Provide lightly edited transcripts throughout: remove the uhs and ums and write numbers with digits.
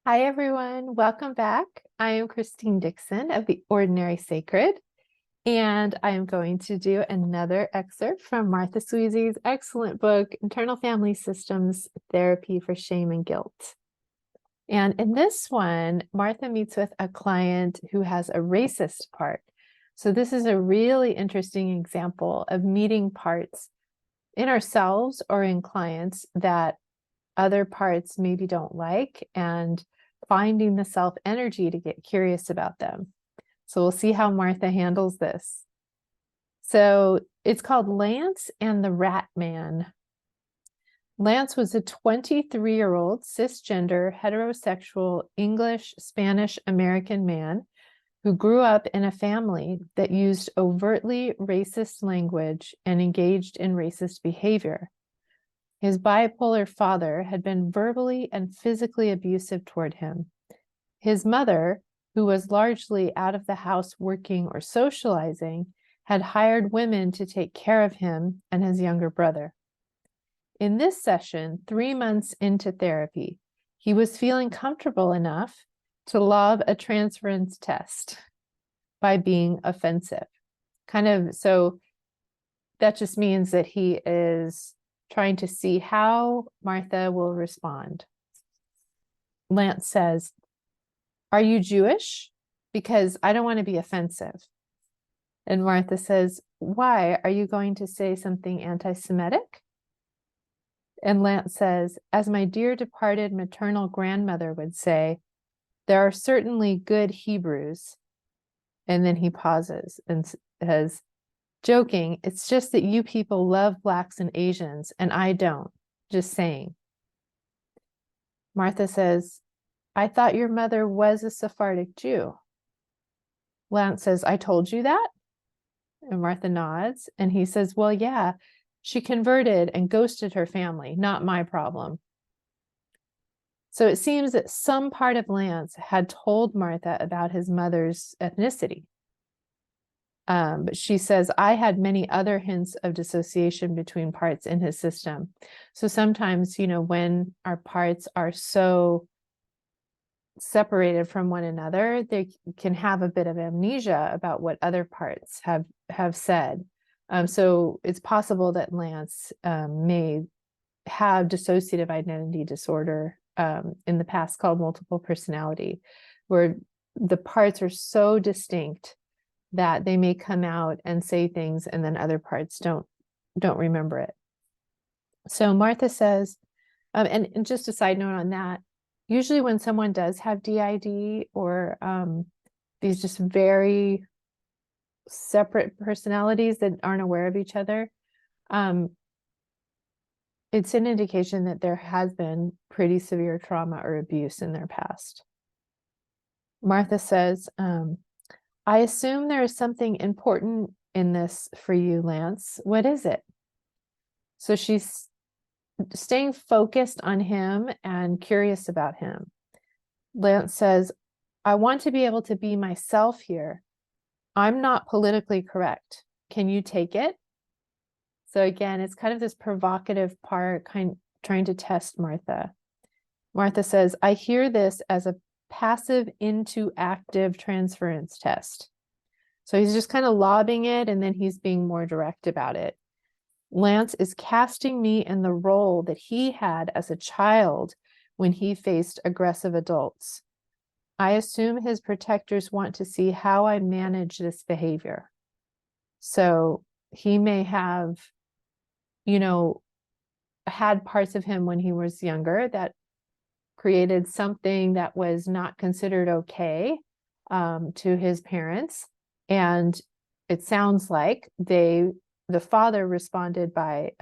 Hi, everyone. Welcome back. I am Christine Dixon of The Ordinary Sacred, and I am going to do another excerpt from Martha Sweezy's excellent book, Internal Family Systems, Therapy for Shame and Guilt. And in this one, Martha meets with a client who has a racist part. So this is a really interesting example of meeting parts in ourselves or in clients that other parts maybe don't like, and finding the self energy to get curious about them. So we'll see how Martha handles this. So it's called Lance and the Rat Man. Lance was a 23-year-old cisgender, heterosexual, English, Spanish American man who grew up in a family that used overtly racist language and engaged in racist behavior. His bipolar father had been verbally and physically abusive toward him. His mother, who was largely out of the house working or socializing, had hired women to take care of him and his younger brother. In this session, 3 months into therapy, he was feeling comfortable enough to lob a transference test by being offensive. So that just means that he is trying to see how Martha will respond. Lance says, "Are you Jewish? Because I don't want to be offensive." And Martha says, "Why? Are you going to say something anti-Semitic?" And Lance says, "As my dear departed maternal grandmother would say, there are certainly good Hebrews." And then he pauses and says, "Joking, it's just that you people love Blacks and Asians, and I don't. Just saying." Martha says, "I thought your mother was a Sephardic Jew." Lance says, "I told you that?" And Martha nods, and he says, "Well, yeah, she converted and ghosted her family. Not my problem." So it seems that some part of Lance had told Martha about his mother's ethnicity. But she says, "I had many other hints of dissociation between parts in his system." So sometimes, when our parts are so separated from one another, they can have a bit of amnesia about what other parts have said. So it's possible that Lance may have dissociative identity disorder in the past, called multiple personality, where the parts are so distinct that they may come out and say things and then other parts don't remember it. So Martha says, and just a side note on that, usually when someone does have DID or these just very separate personalities that aren't aware of each other, it's an indication that there has been pretty severe trauma or abuse in their past. Martha says, "I assume there is something important in this for you, Lance. What is it?" So she's staying focused on him and curious about him. Lance says, "I want to be able to be myself here. I'm not politically correct. Can you take it?" So again, it's kind of this provocative part, trying to test Martha. Martha says, "I hear this as a passive into active transference test." So he's just kind of lobbing it, and then he's being more direct about it. "Lance is casting me in the role that he had as a child when he faced aggressive adults. I assume his protectors want to see how I manage this behavior." So he may have, had parts of him when he was younger that created something that was not considered okay to his parents. And it sounds like the father responded by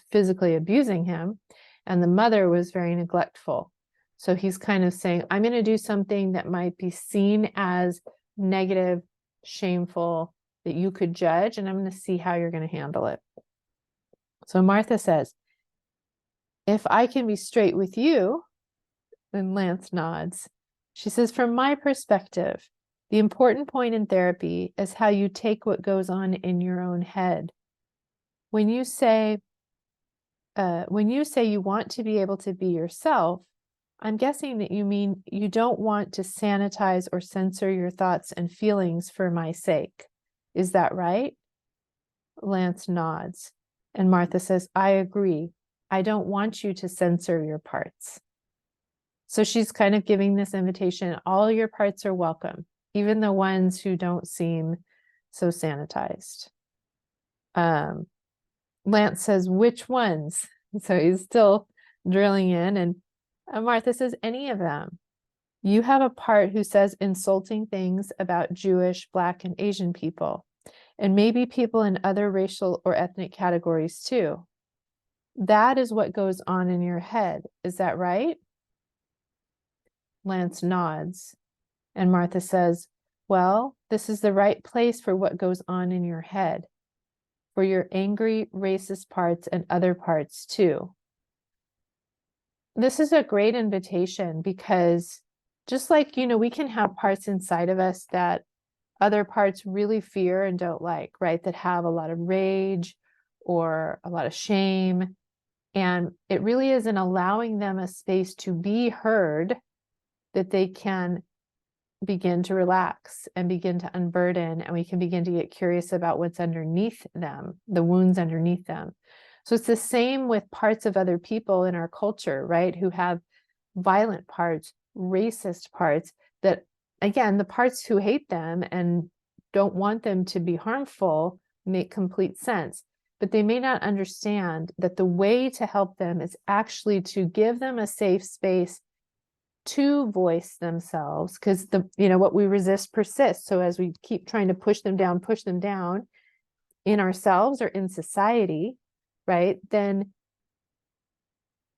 physically abusing him, and the mother was very neglectful. So he's kind of saying, I'm going to do something that might be seen as negative, shameful, that you could judge, and I'm going to see how you're going to handle it. So Martha says, "If I can be straight with you," and Lance nods. She says, "From my perspective, the important point in therapy is how you take what goes on in your own head. When you say you want to be able to be yourself, I'm guessing that you mean you don't want to sanitize or censor your thoughts and feelings for my sake. Is that right? Lance nods. And Martha says, I agree. I don't want you to censor your parts. So she's kind of giving this invitation. All your parts are welcome, even the ones who don't seem so sanitized. Lance says, which ones? So he's still drilling in. And Martha says, any of them. You have a part who says insulting things about Jewish, Black, and Asian people, and maybe people in other racial or ethnic categories too. That is what goes on in your head. Is that right? Lance nods. And Martha says, well, this is the right place for what goes on in your head, for your angry, racist parts and other parts too. This is a great invitation because just like, we can have parts inside of us that other parts really fear and don't like, right? That have a lot of rage or a lot of shame. And it really is in allowing them a space to be heard that they can begin to relax and begin to unburden, and we can begin to get curious about what's underneath them, the wounds underneath them. So it's the same with parts of other people in our culture, right? Who have violent parts, racist parts that, again, the parts who hate them and don't want them to be harmful make complete sense. But they may not understand that the way to help them is actually to give them a safe space to voice themselves, because what we resist persists. So as we keep trying to push them down in ourselves or in society, right, then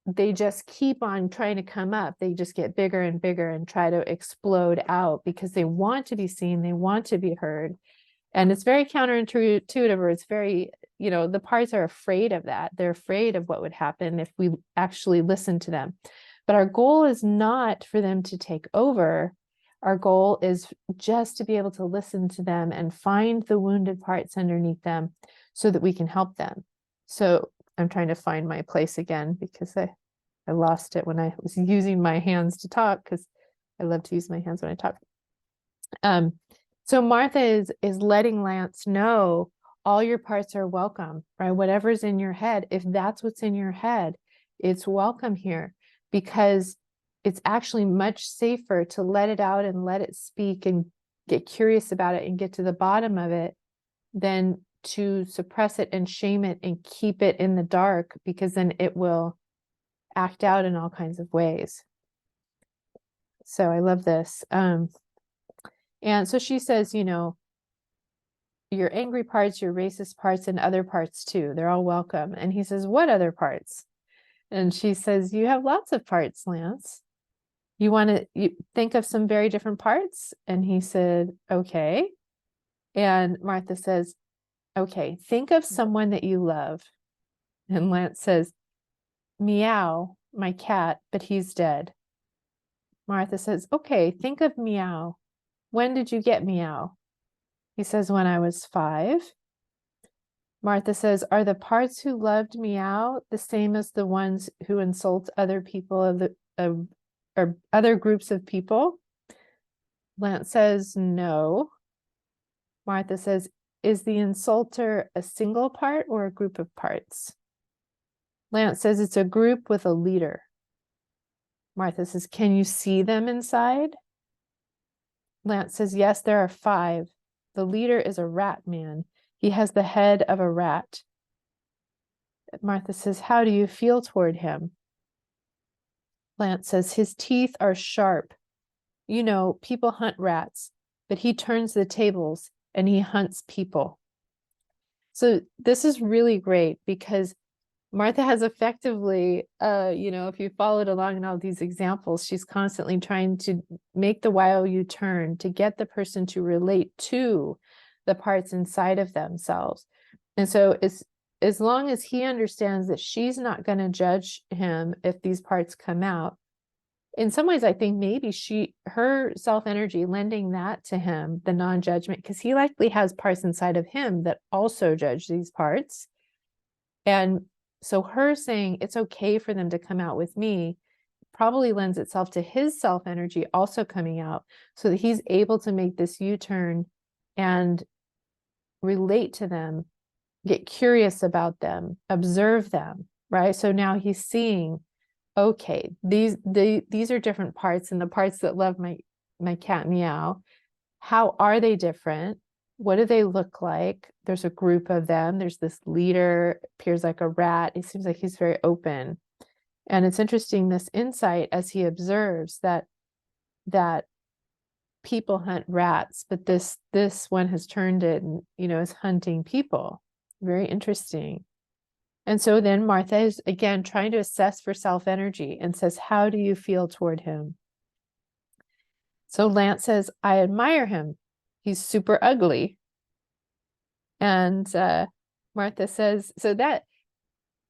they just keep on trying to come up. They just get bigger and bigger and try to explode out because they want to be seen, they want to be heard. And it's very counterintuitive, or it's very, the parts are afraid of that. They're afraid of what would happen if we actually listen to them. But our goal is not for them to take over. Our goal is just to be able to listen to them and find the wounded parts underneath them so that we can help them. So I'm trying to find my place again because I lost it when I was using my hands to talk, because I love to use my hands when I talk. So Martha is letting Lance know all your parts are welcome, right? Whatever's in your head, if that's what's in your head, it's welcome here, because it's actually much safer to let it out and let it speak and get curious about it and get to the bottom of it than to suppress it and shame it and keep it in the dark, because then it will act out in all kinds of ways. So I love this. And so she says, your angry parts, your racist parts, and other parts too, they're all welcome. And he says, what other parts? And she says, you have lots of parts, Lance. You want to think of some very different parts? And he said, okay. And Martha says, okay, think of someone that you love. And Lance says, Meow, my cat, but he's dead. Martha says, okay, think of Meow. When did you get Meow? He says, when I was 5. Martha says, are the parts who loved Meow the same as the ones who insult other people or other groups of people? Lance says, no. Martha says, is the insulter a single part or a group of parts? Lance says, it's a group with a leader. Martha says, can you see them inside? Lance says, yes, there are 5. The leader is a rat man. He has the head of a rat. Martha says, how do you feel toward him? Lance says, his teeth are sharp. People hunt rats, but he turns the tables and he hunts people. So this is really great because Martha has effectively, if you followed along in all these examples, she's constantly trying to make the YOU turn to get the person to relate to the parts inside of themselves. And so as long as he understands that she's not going to judge him if these parts come out, in some ways, I think maybe her self-energy lending that to him, the non-judgment, because he likely has parts inside of him that also judge these parts. And so her saying, it's okay for them to come out with me, probably lends itself to his self energy also coming out, so that he's able to make this U-turn and relate to them, get curious about them, observe them, right? So now he's seeing, okay, these are different parts, and the parts that love my cat Meow, how are they different? What do they look like? There's a group of them. There's this leader, appears like a rat. It seems like he's very open. And it's interesting, this insight as he observes that people hunt rats, but this one has turned it and, is hunting people. Very interesting. And so then Martha is again trying to assess for self energy and says, how do you feel toward him? So Lance says, I admire him. He's super ugly. And Martha says, so that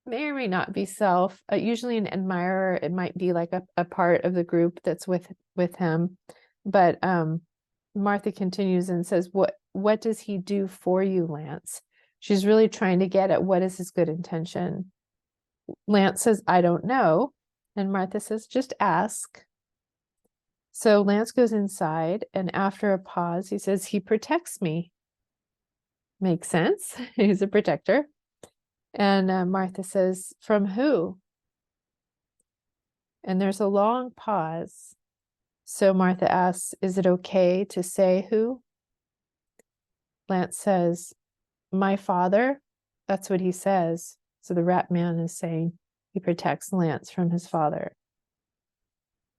may or may not be self. Usually an admirer, it might be like a part of the group that's with him. But Martha continues and says, what does he do for you, Lance? She's really trying to get at what is his good intention. Lance says, I don't know. And Martha says, just ask. So Lance goes inside, and after a pause, he says, he protects me. Makes sense. He's a protector. And Martha says, from who? And there's a long pause. So Martha asks, is it okay to say who? Lance says, my father. That's what he says. So the rat man is saying he protects Lance from his father.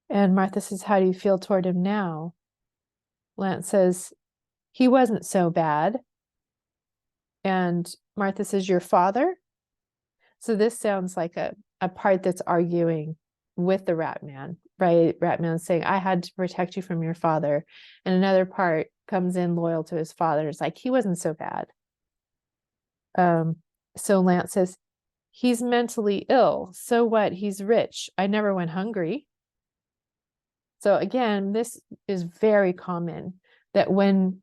And Martha says, how do you feel toward him now? Lance says, he wasn't so bad. And Martha says, your father? So this sounds like a part that's arguing with the rat man, right? Rat man saying, I had to protect you from your father. And another part comes in loyal to his father. It's like, he wasn't so bad. So Lance says, he's mentally ill. So what? He's rich. I never went hungry. So again, this is very common, that when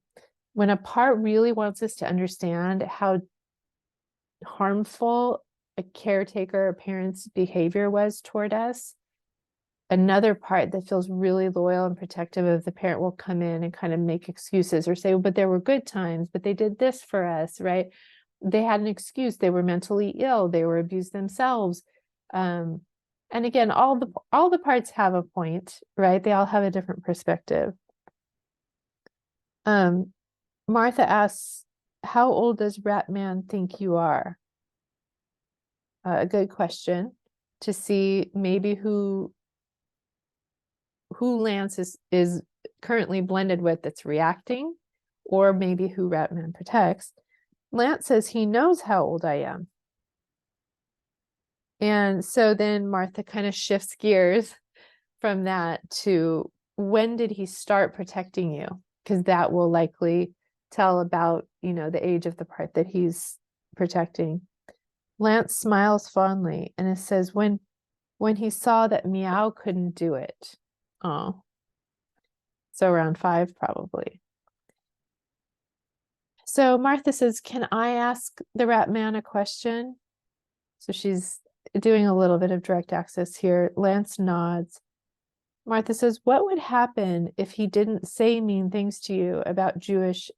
a part really wants us to understand how harmful a caretaker or parent's behavior was toward us, another part that feels really loyal and protective of the parent will come in and kind of make excuses or say, but there were good times, but they did this for us, right? They had an excuse. They were mentally ill. They were abused themselves. And again, all the parts have a point, right? They all have a different perspective. Martha asks, how old does Rat Man think you are? A good question to see maybe who Lance is currently blended with that's reacting, or maybe who Rat Man protects. Lance says he knows how old I am. And so then Martha kind of shifts gears from that to, when did he start protecting you? Because that will likely tell about, the age of the part that he's protecting. Lance smiles fondly and it says, when he saw that Meow couldn't do it. Oh, so around 5 probably. So Martha says, can I ask the rat man a question? So she's doing a little bit of direct access here. Lance nods. Martha says, what would happen if he didn't say mean things to you about Jewish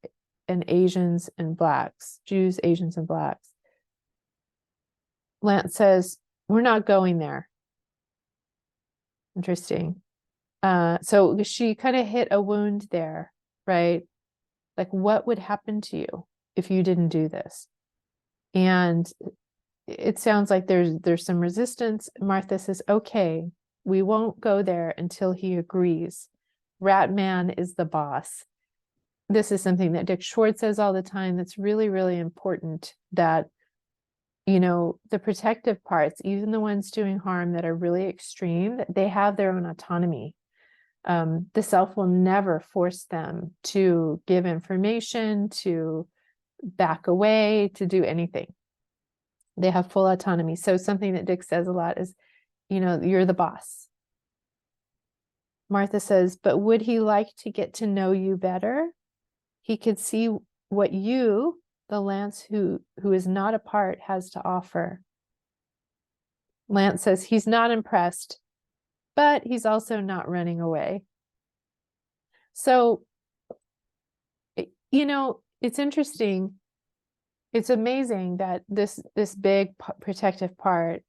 and Asians and Blacks, Jews, Asians, and Blacks? Lance says, we're not going there. Interesting. So she kind of hit a wound there, right? Like, what would happen to you if you didn't do this? And it sounds like there's some resistance. Martha says, okay, we won't go there until he agrees. Rat Man is the boss. This is something that Dick Schwartz says all the time. That's really, really important, that, the protective parts, even the ones doing harm that are really extreme, that they have their own autonomy. The self will never force them to give information, to back away, to do anything. They have full autonomy. So something that Dick says a lot is, you're the boss. Martha says, but would he like to get to know you better? He could see what you, the Lance who is not a part, has to offer. Lance says he's not impressed. but he's also not running away. So, it's interesting. It's amazing that this big protective part,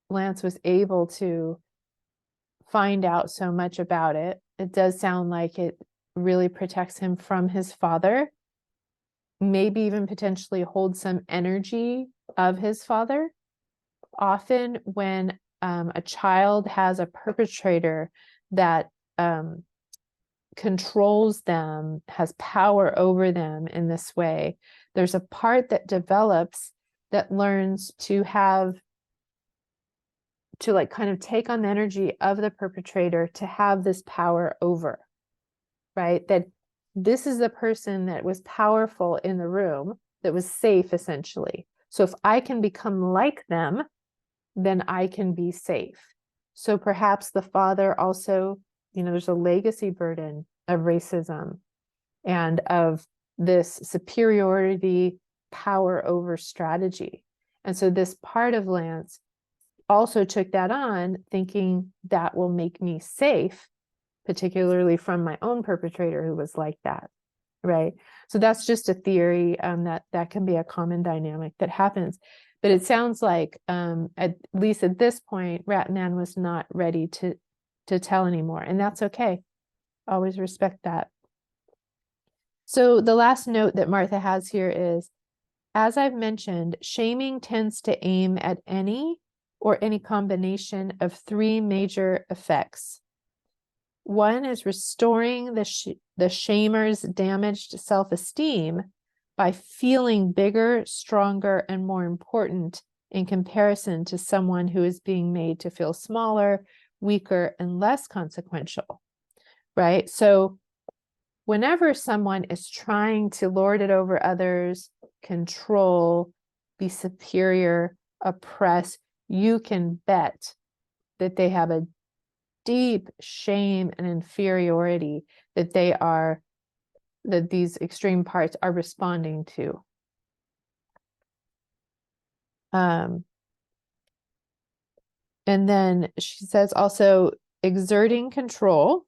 Lance was able to find out so much about it. It does sound like it really protects him from his father, maybe even potentially holds some energy of his father. Often when a child has a perpetrator that controls them, has power over them in this way, there's a part that develops that learns to like kind of take on the energy of the perpetrator to have this power over, right? That this is the person that was powerful in the room, that was safe essentially. So if I can become like them, then I can be safe. So perhaps the father also, there's a legacy burden of racism and of this superiority power over strategy. And so this part of Lance also took that on, thinking that will make me safe, particularly from my own perpetrator who was like that, right? So that's just a theory that can be a common dynamic that happens. But it sounds like, at least at this point, Ratman was not ready to tell anymore, and that's okay. Always respect that. So the last note that Martha has here is, as I've mentioned, shaming tends to aim at any or any combination of three major effects. One is restoring the shamer's damaged self-esteem by feeling bigger, stronger, and more important in comparison to someone who is being made to feel smaller, weaker, and less consequential, right? So whenever someone is trying to lord it over others, control, be superior, oppress, you can bet that they have a deep shame and inferiority that these extreme parts are responding to. And then she says also exerting control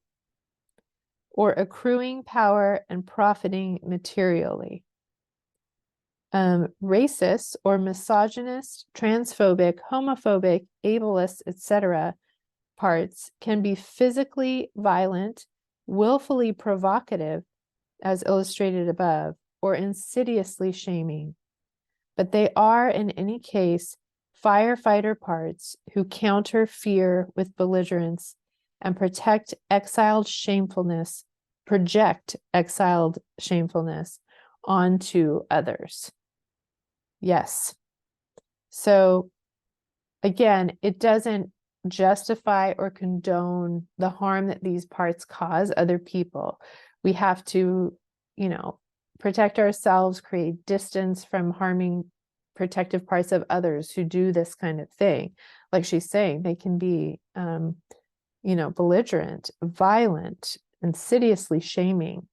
or accruing power and profiting materially. Racist or misogynist, transphobic, homophobic, ableist, etc. parts can be physically violent, willfully provocative, as illustrated above, or insidiously shaming. But they are, in any case, firefighter parts who counter fear with belligerence and project exiled shamefulness onto others. Yes. So again, it doesn't justify or condone the harm that these parts cause other people. We have to, protect ourselves, create distance from harming protective parts of others who do this kind of thing. Like she's saying, they can be, belligerent, violent, insidiously shaming.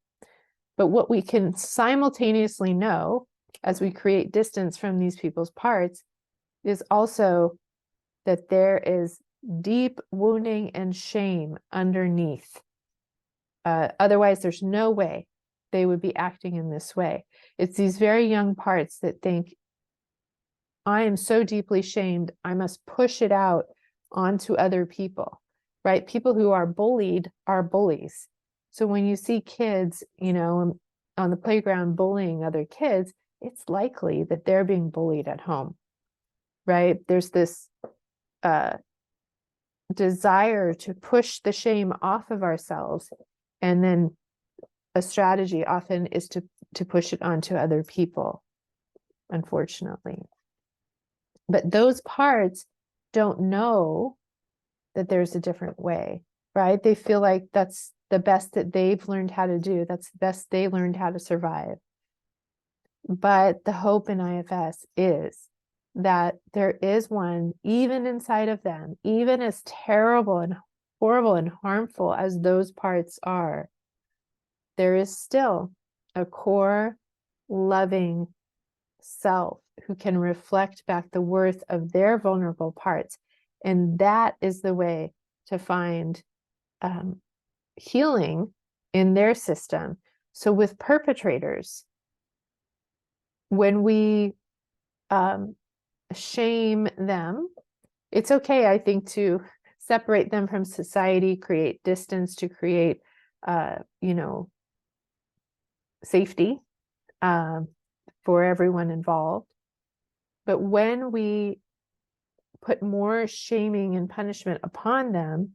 But what we can simultaneously know as we create distance from these people's parts is also that there is deep wounding and shame underneath. Otherwise, there's no way they would be acting in this way. It's these very young parts that think, I am so deeply shamed, I must push it out onto other people, right? People who are bullied are bullies. So when you see kids, on the playground bullying other kids, it's likely that they're being bullied at home, right? There's this desire to push the shame off of ourselves, and then a strategy often is to push it onto other people, unfortunately. But those parts don't know that there's a different way, right? They feel like that's the best that they've learned how to do. That's the best they learned how to survive. But the hope in IFS is that there is one, even inside of them, even as terrible and horrible and harmful as those parts are, there is still a core, loving self who can reflect back the worth of their vulnerable parts. And that is the way to find healing in their system. So with perpetrators, when we shame them, it's okay, I think, to separate them from society, create distance, to create, safety for everyone involved. But when we put more shaming and punishment upon them,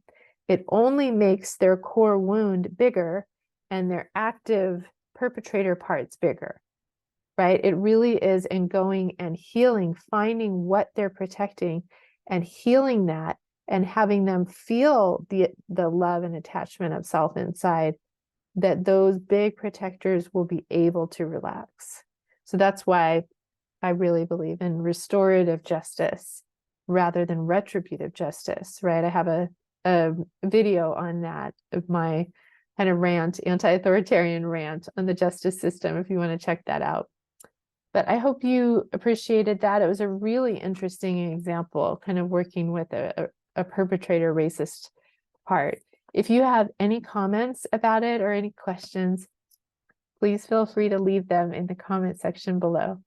it only makes their core wound bigger and their active perpetrator parts bigger, right? It really is in going and healing, finding what they're protecting and healing that, and having them feel the love and attachment of self inside, that those big protectors will be able to relax. So that's why I really believe in restorative justice rather than retributive justice, right? I have a video on that, of my kind of rant, anti-authoritarian rant on the justice system, if you want to check that out. But I hope you appreciated that. It was a really interesting example, kind of working with a perpetrator racist part. If you have any comments about it or any questions, please feel free to leave them in the comment section below.